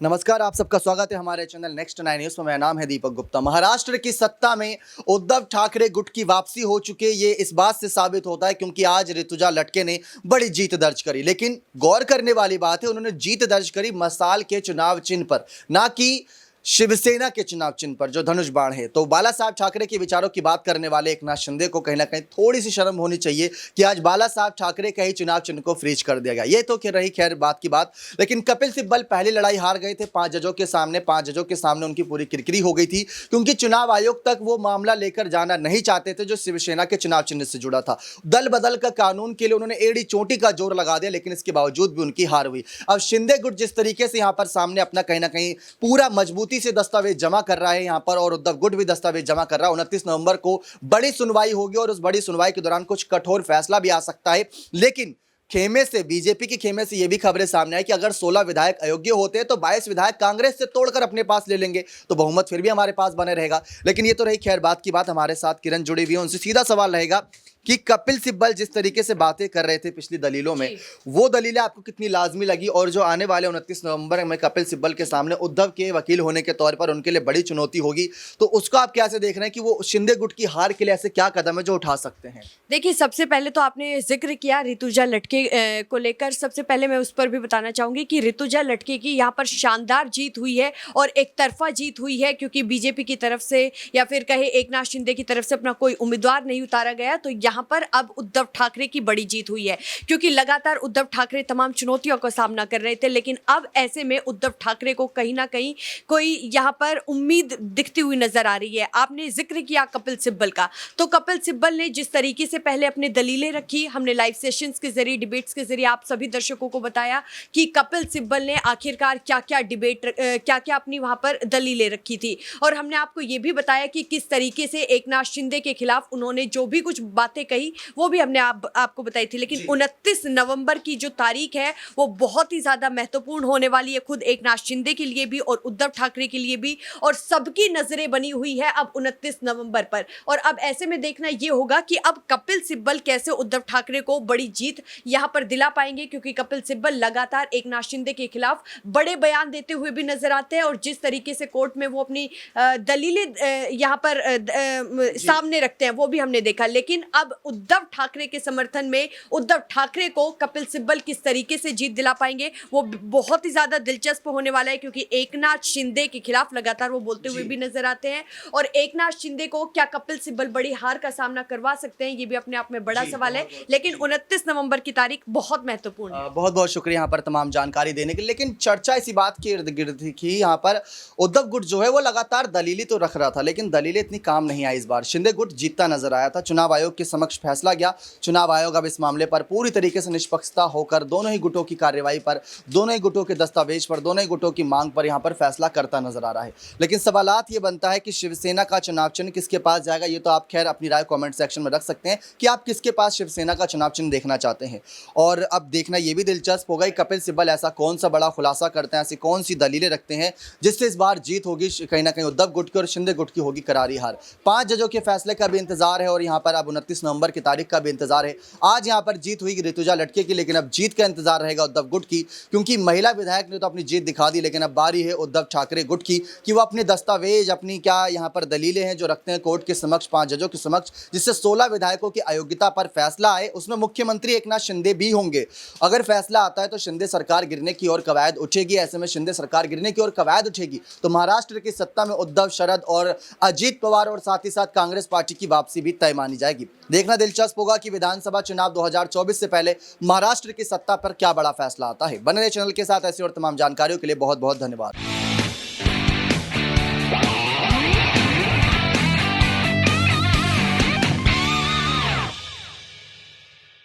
नमस्कार, आप सबका स्वागत है हमारे चैनल नेक्स्ट 9 न्यूज में। मेरा नाम है दीपक गुप्ता। महाराष्ट्र की सत्ता में उद्धव ठाकरे गुट की वापसी हो चुकी है। ये इस बात से साबित होता है क्योंकि आज ऋतुजा लटके ने बड़ी जीत दर्ज करी। लेकिन गौर करने वाली बात है, उन्होंने जीत दर्ज करी मसाल के चुनाव चिन्ह पर, ना कि शिवसेना के चुनाव चिन्ह पर जो धनुष बाण है। तो बाला साहब ठाकरे के विचारों की बात करने वाले एकनाथ शिंदे को कहीं ना कहीं थोड़ी सी शर्म होनी चाहिए कि आज बाला साहब ठाकरे का ही चुनाव चिन्ह को फ्रीज कर दिया गया। ये तो रही खैर बात की बात। लेकिन कपिल सिब्बल पहली लड़ाई हार गए थे 5 जजों के सामने। 5 जजों के सामने उनकी पूरी किरकिरी हो गई थी क्योंकि चुनाव आयोग तक वो मामला लेकर जाना नहीं चाहते थे जो शिवसेना के चुनाव चिन्ह से जुड़ा था। दल बदल का कानून के लिए उन्होंने एड़ी चोटी का जोर लगा दिया, लेकिन इसके बावजूद भी उनकी हार हुई। अब शिंदे गुट जिस तरीके से यहां पर सामने अपना कहीं ना कहीं पूरा मजबूती से दस्तावेज जमा कर रहा है यहां पर, और उद्धव गुट भी दस्तावेज जमा कर रहा है। 29 नवंबर को बड़ी सुनवाई होगी और उस बड़ी सुनवाई के दौरान कुछ कठोर फैसला भी आ सकता है। लेकिन खेमे से, बीजेपी के खेमे से ये भी खबरें सामने आई कि अगर 16 विधायक अयोग्य होते हैं तो 22 विधायक कांग्रेस से तोड़कर अपने पास ले लेंगे, तो बहुमत फिर भी हमारे पास बने रहेगा। लेकिन ये तो रही खैर बात की बात। हमारे साथ किरण जुड़ी हुई है, उनसे सीधा सवाल रहेगा कि कपिल सिब्बल जिस तरीके से बातें कर रहे थे पिछली दलीलों में, वो दलीलें आपको कितनी लाजमी लगी? और जो आने वाले 29 नवंबर में कपिल सिब्बल के सामने उद्धव के वकील होने के तौर पर उनके लिए बड़ी चुनौती होगी, तो उसको आप कैसे देख रहे हैं कि वो शिंदे गुट की हार के लिए ऐसे क्या कदम है जो उठा सकते हैं? देखिए, सबसे पहले तो आपने जिक्र किया ऋतुजा लटके को लेकर। सबसे पहले मैं उस पर भी बताना चाहूंगी कि ऋतुजा लटके की यहाँ पर शानदार जीत हुई है और एक तरफा जीत हुई है, क्योंकि बीजेपी की तरफ से या फिर कहे एकनाथ शिंदे की तरफ से अपना कोई उम्मीदवार नहीं उतारा गया। तो यहाँ पर अब उद्धव ठाकरे की बड़ी जीत हुई है, क्योंकि लगातार उद्धव ठाकरे तमाम चुनौतियों का सामना कर रहे थे। लेकिन अब ऐसे में उद्धव ठाकरे को कहीं ना कहीं कोई यहाँ पर उम्मीद दिखती हुई नजर आ रही है। आपने जिक्र किया कपिल सिब्बल का, तो कपिल सिब्बल ने जिस तरीके से पहले अपने दलीलें रखी, हमने लाइव सेशंस के जरिए, डिबेट्स के जरिए आप सभी दर्शकों को बताया कि कपिल सिब्बल ने आखिरकार क्या क्या अपनी वहां पर दलीलें रखी थी। और हमने आपको यह भी बताया कि किस तरीके से एकनाथ शिंदे के खिलाफ उन्होंने जो भी कुछ बातें कही वो भी हमने आपको बताई थी। लेकिन 29 नवंबर की जो तारीख है वो बहुत ही ज्यादा महत्वपूर्ण होने वाली है, खुद एकनाथ शिंदे के लिए भी और उद्धव ठाकरे के लिए भी, और सबकी नजरें बनी हुई है अब 29 नवंबर पर। और अब ऐसे में देखना ये होगा कि अब कपिल सिब्बल कैसे उद्धव ठाकरे को बड़ी जीत यहां पर दिला पाएंगे, क्योंकि कपिल सिब्बल लगातार एकनाथ शिंदे के खिलाफ बड़े बयान देते हुए भी नजर आते हैं, और जिस तरीके से कोर्ट में वो अपनी दलीलें यहां पर सामने रखते हैं वो भी हमने देखा। लेकिन अब उद्धव ठाकरे के समर्थन में उद्धव ठाकरे को कपिल सिब्बल किस तरीके से जीत दिला पाएंगे वो बहुत ही ज्यादा दिलचस्प होने वाला है, क्योंकि एकनाथ शिंदे के खिलाफ लगातार वो बोलते हुए भी नजर आते हैं। और एकनाथ शिंदे को क्या कपिल सिब्बल बड़ी हार का सामना करवा सकते हैं, ये भी अपने आप में बड़ा सवाल है। लेकिन 29 नवंबर की तारीख बहुत महत्वपूर्ण है। बहुत बहुत शुक्रिया यहाँ पर तमाम जानकारी देने के लिए। लेकिन चर्चा इसी बात के इर्द गिर्द थी कि यहाँ पर उद्धव गुट जो है वो लगातार दलीलें तो रख रहा था, लेकिन दलीलें इतनी काम नहीं आई। इस बार शिंदे गुट जीतता नजर आया था। चुनाव आयोग के समक्ष फैसला गया। चुनाव आयोग अब इस मामले पर पूरी तरीके से निष्पक्षता होकर दोनों ही गुटों की कार्रवाई पर, दोनों ही गुटों के दस्तावेज पर, दोनों ही गुटों की मांग पर यहाँ पर फैसला करता नजर आ रहा है। लेकिन सवालात ये बनता है कि शिवसेना का चुनाव चिन्ह किसके पास जाएगा। ये तो आप खैर अपनी राय कमेंट सेक्शन में रख सकते हैं कि आप किसके पास शिवसेना का चुनाव चिन्ह देखना चाहते हैं। और अब देखना ये भी दिलचस्प होगा कि कपिल सिब्बल ऐसा कौन सा बड़ा खुलासा करते हैं, ऐसी कौन सी दलीलें रखते हैं जिससे इस बार जीत होगी कहीं ना कहीं उद्धव गुट की और शिंदे गुट की होगी करारी हार। 5 जजों के फैसले का भी इंतजार है और यहाँ पर अब 29 नवंबर की तारीख का भी इंतजार है। आज यहाँ पर जीत हुई ऋतुजा लटके की, लेकिन अब जीत का इंतजार रहेगा उद्धव गुट की, क्योंकि महिला विधायक ने तो अपनी जीत दिखा दी। लेकिन अब बारी है उद्धव ठाकरे गुट की कि वो अपने दस्तावेज, अपनी क्या यहाँ पर दलीलें हैं जो रखते हैं कोर्ट के समक्ष, 5 जजों के समक्ष, जिससे 16 विधायकों की अयोग्यता पर फैसला आए। उसमें मुख्यमंत्री एकनाथ शिंदे भी होंगे। अगर फैसला आता है तो शिंदे सरकार गिरने की ओर कवायद उठेगी। ऐसे में शिंदे सरकार गिरने की ओर कवायद उठेगी तो महाराष्ट्र की सत्ता में उद्धव, शरद और अजीत पवार और साथ ही साथ कांग्रेस पार्टी की वापसी भी तय मानी जाएगी। देखना दिलचस्प होगा कि विधानसभा चुनाव 2024 से पहले महाराष्ट्र की सत्ता पर क्या बड़ा फैसला आता है। बने रहिए चैनल के साथ। ऐसी और तमाम जानकारियों के लिए बहुत बहुत धन्यवाद।